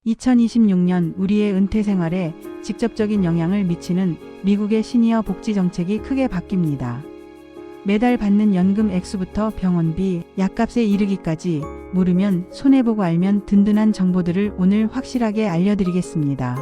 2026년 우리의 은퇴 생활에 직접적인 영향을 미치는 미국의 시니어 복지 정책이 크게 바뀝니다. 매달 받는 연금 액수부터 병원비, 약값에 이르기까지 모르면 손해보고 알면 든든한 정보들을 오늘 확실하게 알려드리겠습니다.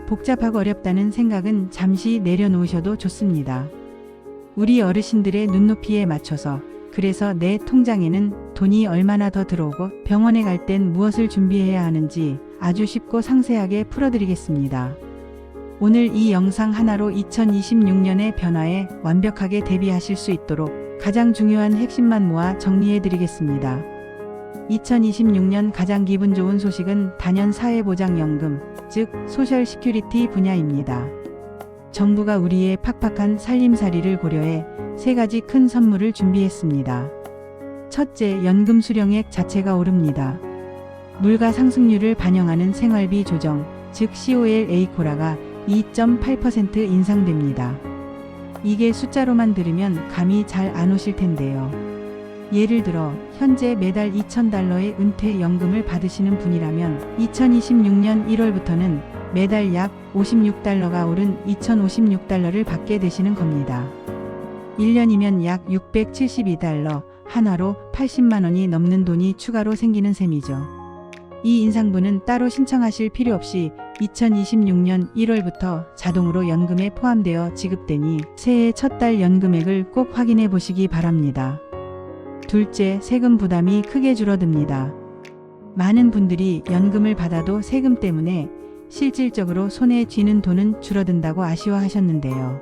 복잡하고 어렵다는 생각은 잠시 내려놓으셔도 좋습니다. 우리 어르신들의 눈높이에 맞춰서, 그래서 내 통장에는 돈이 얼마나 더 들어오고 병원에 갈 땐 무엇을 준비해야 하는지 아주 쉽고 상세하게 풀어드리겠습니다. 오늘 이 영상 하나로 2026년의 변화에 완벽하게 대비하실 수 있도록 가장 중요한 핵심만 모아 정리해드리겠습니다. 2026년 가장 기분 좋은 소식은 단연 사회보장연금, 즉 소셜 시큐리티 분야입니다. 정부가 우리의 팍팍한 살림살이를 고려해 세 가지 큰 선물을 준비했습니다. 첫째, 연금 수령액 자체가 오릅니다. 물가 상승률을 반영하는 생활비 조정, 즉 COLA 코라가 2.8% 인상됩니다. 이게 숫자로만 들으면 감이 잘 안 오실 텐데요. 예를 들어 현재 매달 $2,000의 은퇴연금을 받으시는 분이라면 2026년 1월부터는 매달 약 $56가 오른 $2,056를 받게 되시는 겁니다. 1년이면 약 $672, 한화로 80만 원이 넘는 돈이 추가로 생기는 셈이죠. 이 인상분은 따로 신청하실 필요 없이 2026년 1월부터 자동으로 연금에 포함되어 지급되니 새해 첫 달 연금액을 꼭 확인해 보시기 바랍니다. 둘째, 세금 부담이 크게 줄어듭니다. 많은 분들이 연금을 받아도 세금 때문에 실질적으로 손에 쥐는 돈은 줄어든다고 아쉬워하셨는데요.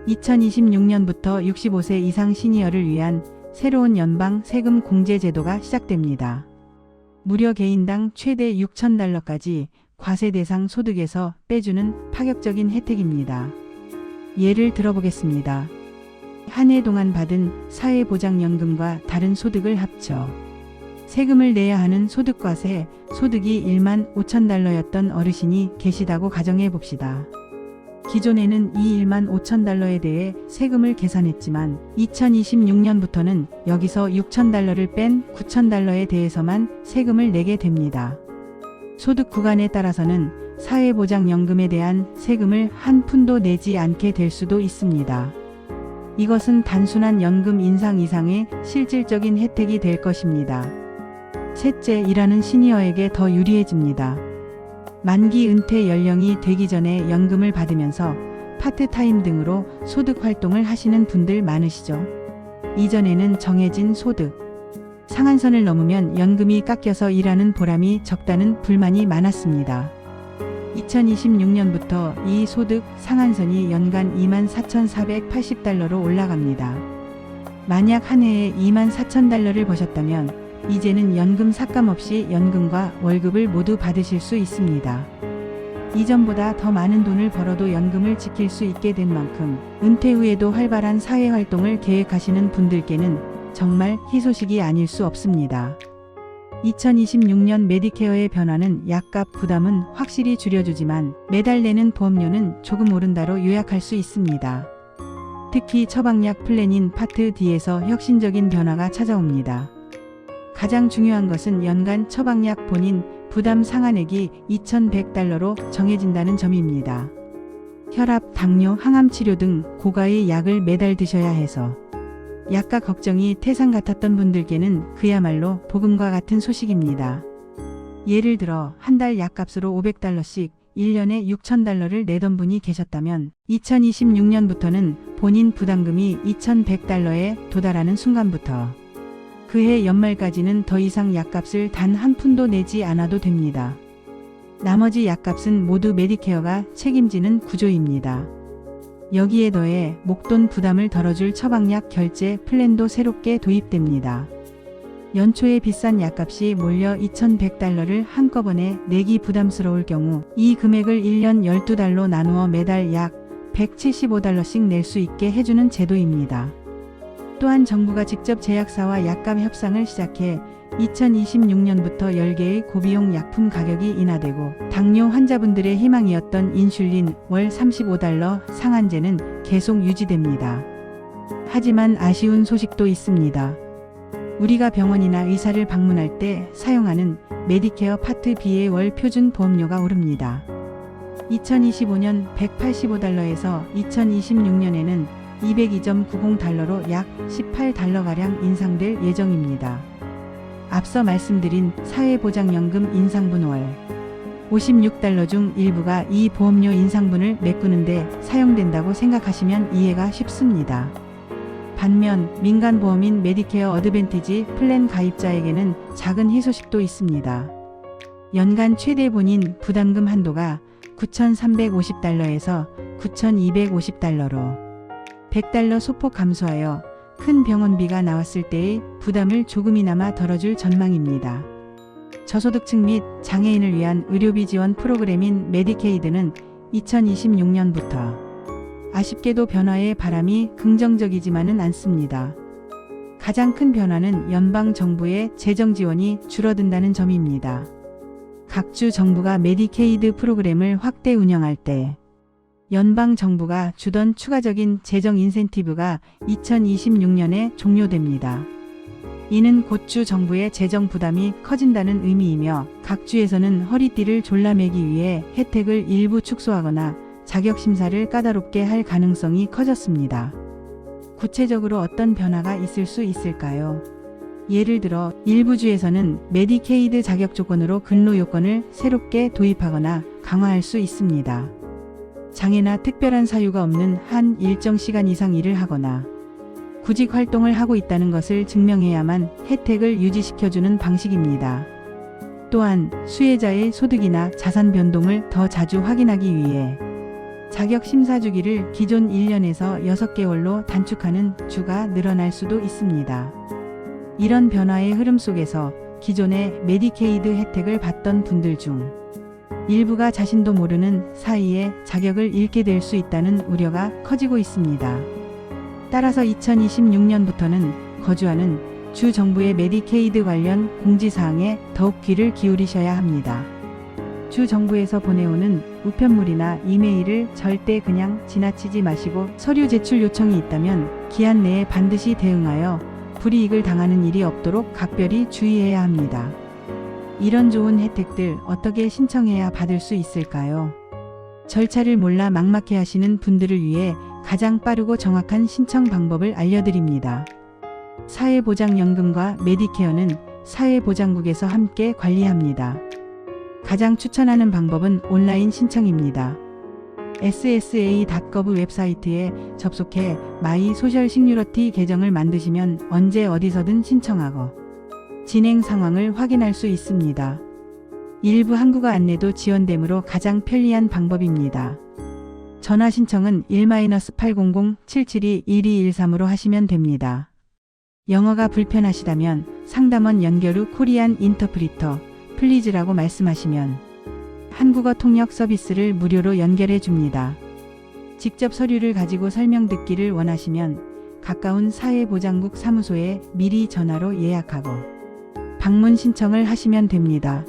2026년부터 65세 이상 시니어를 위한 새로운 연방 세금 공제 제도가 시작됩니다. 무려 개인당 최대 $6,000까지 과세 대상 소득에서 빼주는 파격적인 혜택입니다. 예를 들어보겠습니다. 한 해 동안 받은 사회보장연금과 다른 소득을 합쳐 세금을 내야 하는 소득과세, 소득이 $15,000였던 어르신이 계시다고 가정해 봅시다. 기존에는 이 $15,000에 대해 세금을 계산했지만 2026년부터는 여기서 $6,000를 뺀 $9,000에 대해서만 세금을 내게 됩니다. 소득 구간에 따라서는 사회보장연금에 대한 세금을 한 푼도 내지 않게 될 수도 있습니다. 이것은 단순한 연금 인상 이상의 실질적인 혜택이 될 것입니다. 셋째, 일하는 시니어에게 더 유리해집니다. 만기 은퇴 연령이 되기 전에 연금을 받으면서 파트타임 등으로 소득 활동을 하시는 분들 많으시죠. 이전에는 정해진 소득 상한선을 넘으면 연금이 깎여서 일하는 보람이 적다는 불만이 많았습니다. 2026년부터 이 소득 상한선이 연간 $24,480로 올라갑니다. 만약 한 해에 $24,000를 버셨다면 이제는 연금 삭감 없이 연금과 월급을 모두 받으실 수 있습니다. 이전보다 더 많은 돈을 벌어도 연금을 지킬 수 있게 된 만큼 은퇴 후에도 활발한 사회활동을 계획하시는 분들께는 정말 희소식이 아닐 수 없습니다. 2026년 메디케어의 변화는 약값 부담은 확실히 줄여주지만 매달 내는 보험료는 조금 오른다로 요약할 수 있습니다. 특히 처방약 플랜인 파트 D에서 혁신적인 변화가 찾아옵니다. 가장 중요한 것은 연간 처방약 본인 부담 상한액이 $2,100로 정해진다는 점입니다. 혈압, 당뇨, 항암 치료 등 고가의 약을 매달 드셔야 해서 약가 걱정이 태산 같았던 분들께는 그야말로 복음과 같은 소식입니다. 예를 들어 한 달 약값으로 $500씩 1년에 $6,000를 내던 분이 계셨다면 2026년부터는 본인 부담금이 $2,100에 도달하는 순간부터 그해 연말까지는 더 이상 약값을 단 한 푼도 내지 않아도 됩니다. 나머지 약값은 모두 메디케어가 책임지는 구조입니다. 여기에 더해 목돈 부담을 덜어줄 처방약 결제 플랜도 새롭게 도입됩니다. 연초에 비싼 약값이 몰려 $2,100를 한꺼번에 내기 부담스러울 경우 이 금액을 1년 12달로 나누어 매달 약 $175씩 낼 수 있게 해주는 제도입니다. 또한 정부가 직접 제약사와 약값 협상을 시작해 2026년부터 10개의 고비용 약품 가격이 인하되고 당뇨 환자분들의 희망이었던 인슐린 월 $35 상한제는 계속 유지됩니다. 하지만 아쉬운 소식도 있습니다. 우리가 병원이나 의사를 방문할 때 사용하는 메디케어 파트 B의 월 표준 보험료가 오릅니다. 2025년 185달러에서 2026년에는 202.90달러로 약 18달러가량 인상될 예정입니다. 앞서 말씀드린 사회보장연금 인상분 월 56달러 중 일부가 이 보험료 인상분을 메꾸는데 사용된다고 생각하시면 이해가 쉽습니다. 반면 민간보험인 메디케어 어드밴티지 플랜 가입자에게는 작은 희소식도 있습니다. 연간 최대 본인 부담금 한도가 9,350달러에서 9,250달러로 100달러 소폭 감소하여 큰 병원비가 나왔을 때의 부담을 조금이나마 덜어줄 전망입니다. 저소득층 및 장애인을 위한 의료비 지원 프로그램인 메디케이드는 2026년부터 아쉽게도 변화의 바람이 긍정적이지만은 않습니다. 가장 큰 변화는 연방 정부의 재정 지원이 줄어든다는 점입니다. 각 주 정부가 메디케이드 프로그램을 확대 운영할 때 연방 정부가 주던 추가적인 재정 인센티브가 2026년에 종료됩니다. 이는 곧 주 정부의 재정 부담이 커진다는 의미이며 각 주에서는 허리띠를 졸라매기 위해 혜택을 일부 축소하거나 자격 심사를 까다롭게 할 가능성이 커졌습니다. 구체적으로 어떤 변화가 있을 수 있을까요? 예를 들어 일부 주에서는 메디케이드 자격 조건으로 근로 요건을 새롭게 도입하거나 강화할 수 있습니다. 장애나 특별한 사유가 없는 한 일정 시간 이상 일을 하거나 구직 활동을 하고 있다는 것을 증명해야만 혜택을 유지시켜주는 방식입니다. 또한 수혜자의 소득이나 자산 변동을 더 자주 확인하기 위해 자격 심사 주기를 기존 1년에서 6개월로 단축하는 주가 늘어날 수도 있습니다. 이런 변화의 흐름 속에서 기존의 메디케이드 혜택을 받던 분들 중 일부가 자신도 모르는 사이에 자격을 잃게 될 수 있다는 우려가 커지고 있습니다. 따라서 2026년부터는 거주하는 주 정부의 메디케이드 관련 공지사항에 더욱 귀를 기울이셔야 합니다. 주 정부에서 보내오는 우편물이나 이메일을 절대 그냥 지나치지 마시고 서류 제출 요청이 있다면 기한 내에 반드시 대응하여 불이익을 당하는 일이 없도록 각별히 주의해야 합니다. 이런 좋은 혜택들 어떻게 신청해야 받을 수 있을까요? 절차를 몰라 막막해 하시는 분들을 위해 가장 빠르고 정확한 신청 방법을 알려드립니다. 사회보장연금과 메디케어는 사회보장국에서 함께 관리합니다. 가장 추천하는 방법은 온라인 신청입니다. ssa.gov 웹사이트에 접속해 마이 소셜 시큐리티 계정을 만드시면 언제 어디서든 신청하고 진행 상황을 확인할 수 있습니다. 일부 한국어 안내도 지원되므로 가장 편리한 방법입니다. 전화 신청은 1-800-772-1213으로 하시면 됩니다. 영어가 불편하시다면 상담원 연결 후 코리안 인터프리터 플리즈라고 말씀하시면 한국어 통역 서비스를 무료로 연결해 줍니다. 직접 서류를 가지고 설명 듣기를 원하시면 가까운 사회보장국 사무소에 미리 전화로 예약하고 방문 신청을 하시면 됩니다.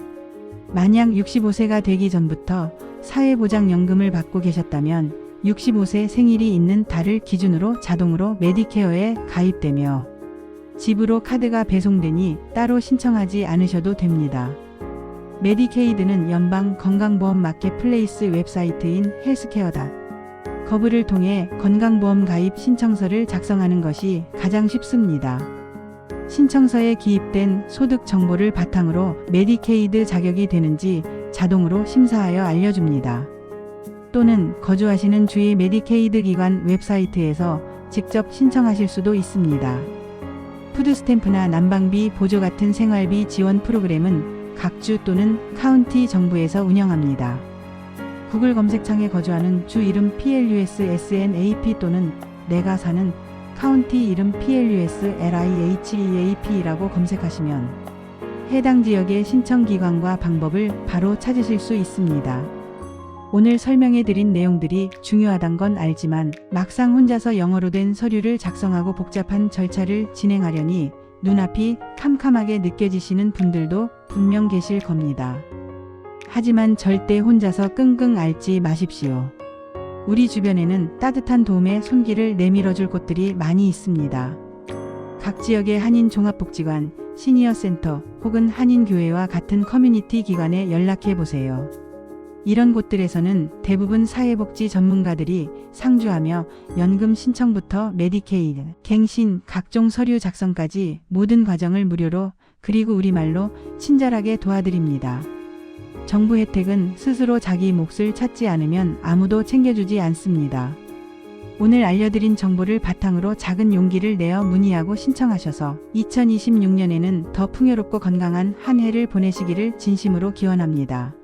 만약 65세가 되기 전부터 사회보장연금을 받고 계셨다면 65세 생일이 있는 달을 기준으로 자동으로 메디케어에 가입되며 집으로 카드가 배송되니 따로 신청하지 않으셔도 됩니다. 메디케이드는 연방 건강보험 마켓플레이스 웹사이트인 헬스케어.gov를 통해 건강보험 가입 신청서를 작성하는 것이 가장 쉽습니다. 신청서에 기입된 소득 정보를 바탕으로 메디케이드 자격이 되는지 자동으로 심사하여 알려줍니다. 또는 거주하시는 주의 메디케이드 기관 웹사이트에서 직접 신청하실 수도 있습니다. 푸드스탬프나 난방비 보조 같은 생활비 지원 프로그램은 각 주 또는 카운티 정부에서 운영합니다. 구글 검색창에 거주하는 주 이름 PLUS-SNAP 또는 내가 사는 카운티 이름 PLUS-LIHEAP라고 검색하시면 해당 지역의 신청 기관과 방법을 바로 찾으실 수 있습니다. 오늘 설명해드린 내용들이 중요하단 건 알지만 막상 혼자서 영어로 된 서류를 작성하고 복잡한 절차를 진행하려니 눈앞이 캄캄하게 느껴지시는 분들도 분명 계실 겁니다. 하지만 절대 혼자서 끙끙 앓지 마십시오. 우리 주변에는 따뜻한 도움의 손길을 내밀어줄 곳들이 많이 있습니다. 각 지역의 한인 종합복지관, 시니어센터 혹은 한인교회와 같은 커뮤니티 기관에 연락해 보세요. 이런 곳들에서는 대부분 사회복지 전문가들이 상주하며 연금 신청부터 메디케이드, 갱신, 각종 서류 작성까지 모든 과정을 무료로 그리고 우리말로 친절하게 도와드립니다. 정부 혜택은 스스로 자기 몫을 찾지 않으면 아무도 챙겨주지 않습니다. 오늘 알려드린 정보를 바탕으로 작은 용기를 내어 문의하고 신청하셔서 2026년에는 더 풍요롭고 건강한 한 해를 보내시기를 진심으로 기원합니다.